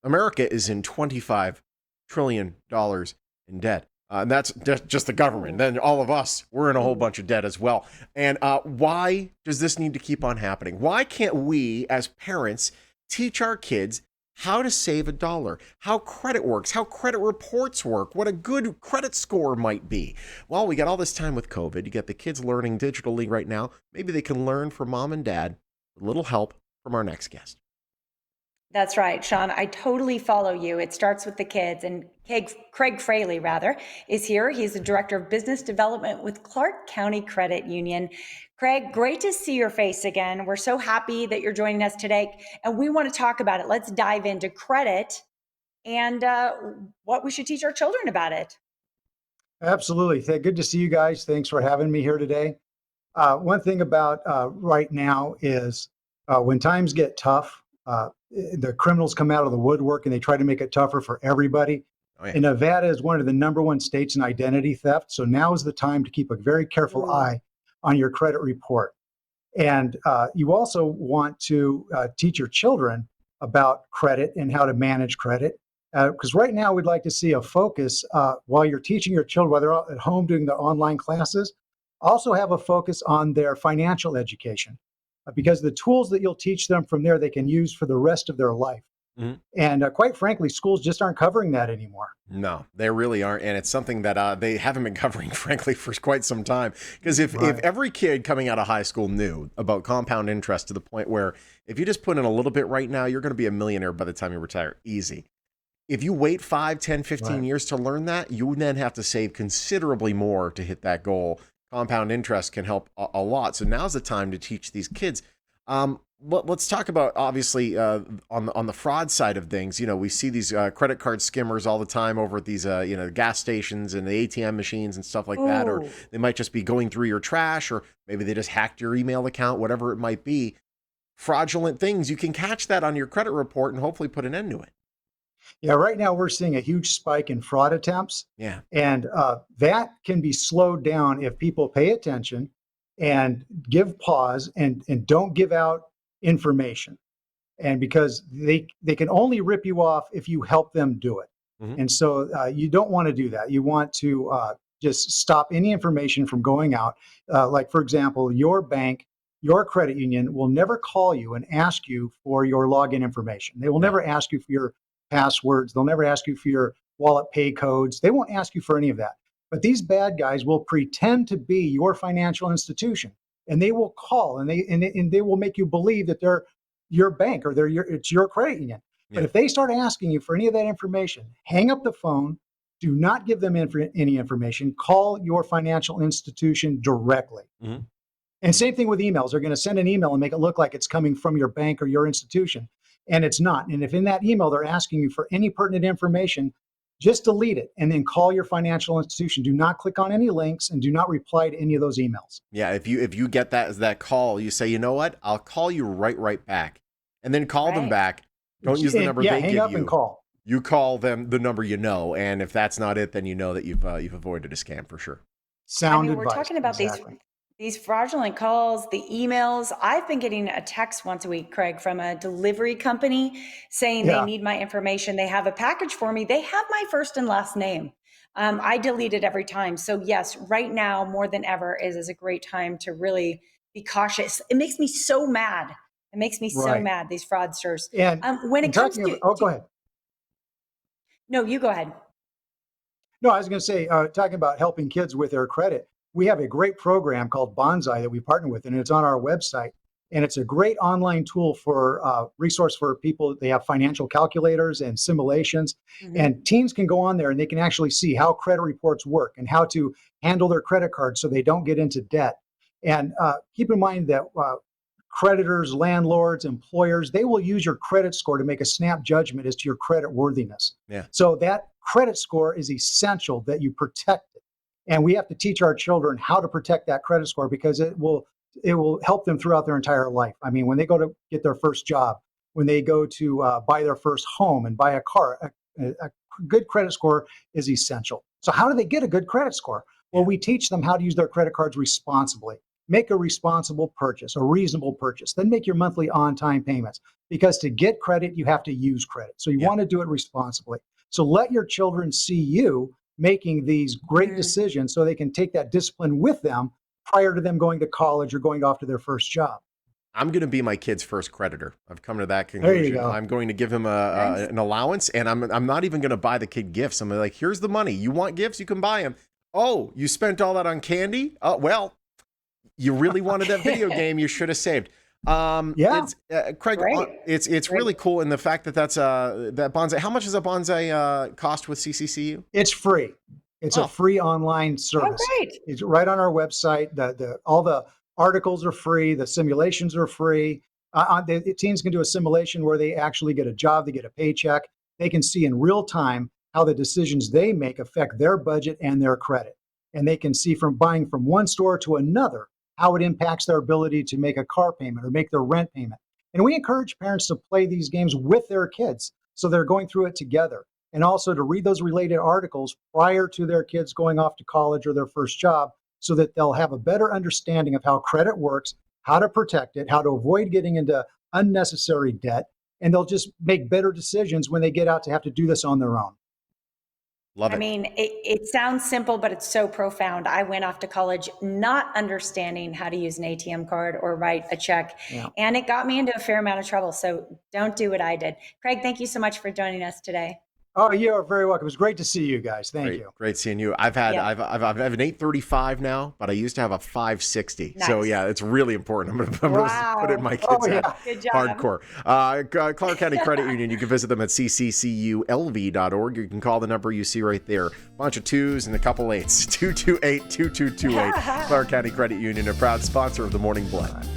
America is in $25 trillion in debt. And that's just the government. Then all of us, we're in a whole bunch of debt as well. And why does this need to keep on happening? Why can't we, as parents, teach our kids how to save a dollar, how credit works, how credit reports work, what a good credit score might be? Well, we got all this time with COVID. You get the kids learning digitally right now. Maybe they can learn from mom and dad with a little help from our next guest. That's right, Sean. I totally follow you. It starts with the kids. And Craig Fraley, rather, is here. He's the Director of Business Development with Clark County Credit Union. Craig, great to see your face again. We're so happy that you're joining us today. And we want to talk about it. Let's dive into credit and what we should teach our children about it. Absolutely. Good to see you guys. Thanks for having me here today. One thing about right now is when times get tough, the criminals come out of the woodwork and they try to make it tougher for everybody. Oh, yeah. And Nevada is one of the #1 states in identity theft. So now is the time to keep a very careful eye on your credit report. And you also want to teach your children about credit and how to manage credit. Because right now we'd like to see a focus while you're teaching your children, while they're at home doing their online classes, also have a focus on their financial education. Because the tools that you'll teach them from there, they can use for the rest of their life. Mhm. And quite frankly, schools just aren't covering that anymore. No, they really aren't. And it's something that they haven't been covering, frankly, for quite some time. Because if Right. every kid coming out of high school knew about compound interest to the point where if you just put in a little bit right now, you're going to be a millionaire by the time you retire. Easy. If you wait 5, 10, 15 Right. years to learn that, you then have to save considerably more to hit that goal. Compound interest can help a lot. So now's the time to teach these kids. Let's talk about obviously on the fraud side of things. You know, we see these credit card skimmers all the time over at these gas stations and the ATM machines and stuff like that. Or Ooh. they might just be going through your trash, or maybe they just hacked your email account, whatever it might be. Fraudulent things. You can catch that on your credit report and hopefully put an end to it. Yeah, right now we're seeing a huge spike in fraud attempts. Yeah. And that can be slowed down if people pay attention and give pause and don't give out information. And because they can only rip you off if you help them do it. Mhm. And so you don't want to do that. You want to just stop any information from going out. Like, for example, your bank, your credit union will never call you and ask you for your login information. They will No. never ask you for your passwords. They'll never ask you for your wallet pay codes. They won't ask you for any of that. But these bad guys will pretend to be your financial institution, and they will call and they will make you believe that they're your bank or it's your credit union. But Yeah. if they start asking you for any of that information, hang up the phone. Do not give them any information. Call your financial institution directly. Mhm. And same thing with emails. They're going to send an email and make it look like it's coming from your bank or your institution, and it's not. And if in that email they're asking you for any pertinent information, just delete it and then call your financial institution. Do not click on any links and do not reply to any of those emails. Yeah, if you get that call, you say, you know what? I'll call you right back, and then call them Right. back. Don't use the number Yeah, they hang give up and you. call. You call them the number you know, and if that's not it, then you know that you've avoided a scam for sure. I Sound mean, we're advice. talking about Exactly. these fraudulent calls, the emails. I've been getting a text once a week, Craig, from a delivery company saying they Yeah. need my information. They have a package for me. They have my first and last name. I delete it every time. So yes, right now more than ever is a great time to really be cautious. It makes me so mad. It makes me so Right. mad, these fraudsters. And When it comes talking about, oh, go ahead. no, you go ahead. No, I was going to say, talking about helping kids with their credit, we have a great program called Banzai that we partner with, and it's on our website. And it's a great online tool for resource for people. They have financial calculators and simulations, Mhm. and teens can go on there and they can actually see how credit reports work and how to handle their credit cards so they don't get into debt. And keep in mind that creditors, landlords, employers, they will use your credit score to make a snap judgment as to your credit worthiness. Yeah. So that credit score is essential that you protect it. And we have to teach our children how to protect that credit score because it will help them throughout their entire life. I mean, when they go to get their first job, when they go to buy their first home and buy a car, a good credit score is essential. So how do they get a good credit score? Well, Yeah. we teach them how to use their credit cards responsibly. make a responsible purchase, a reasonable purchase, then make your monthly on-time payments. Because to get credit, you have to use credit. So you want to do it responsibly. So let your children see you making these great decisions so they can take that discipline with them prior to them going to college or going off to their first job. I'm going to be my kid's first creditor. I've come to that There you conclusion. go. I'm going to give him Nice. an allowance, and I'm not even going to buy the kid gifts. I'm like, here's the money. You want gifts? You can buy them. Oh, you spent all that on candy? Oh, well, you really wanted that video game. You should have saved. Yeah. It's, Craig, Great. it's Great. really cool in the fact that that's that Banzai. How much does a Banzai cost with CCCU? It's free. It's a free online Oh, service. great. It's right on our website. All the articles are free. The simulations are free. The teens can do a simulation where they actually get a job, they get a paycheck. They can see in real time how the decisions they make affect their budget and their credit. And they can see from buying from one store to another how it impacts their ability to make a car payment or make their rent payment. And we encourage parents to play these games with their kids so they're going through it together. And also to read those related articles prior to their kids going off to college or their first job so that they'll have a better understanding of how credit works, how to protect it, how to avoid getting into unnecessary debt, and they'll just make better decisions when they get out to have to do this on their own. Love it. I mean, it sounds simple, but it's so profound. I went off to college not understanding how to use an ATM card or write a check, and it got me into a fair amount of trouble. So don't do what I did. Craig, thank you so much for joining us today. Oh, you are very welcome. It was great to see you guys. Thank you. Great seeing you. I've had I've an 835 now, but I used to have a 560. Nice. So yeah, it's really important. I'm gonna put it in my kids' head. Good job. Hardcore. Clark County Credit Union. You can visit them at ccculv.org. You can call the number you see right there. Bunch of 2s and a couple 8s. 228-2228. Clark County Credit Union, a proud sponsor of the Morning Blood.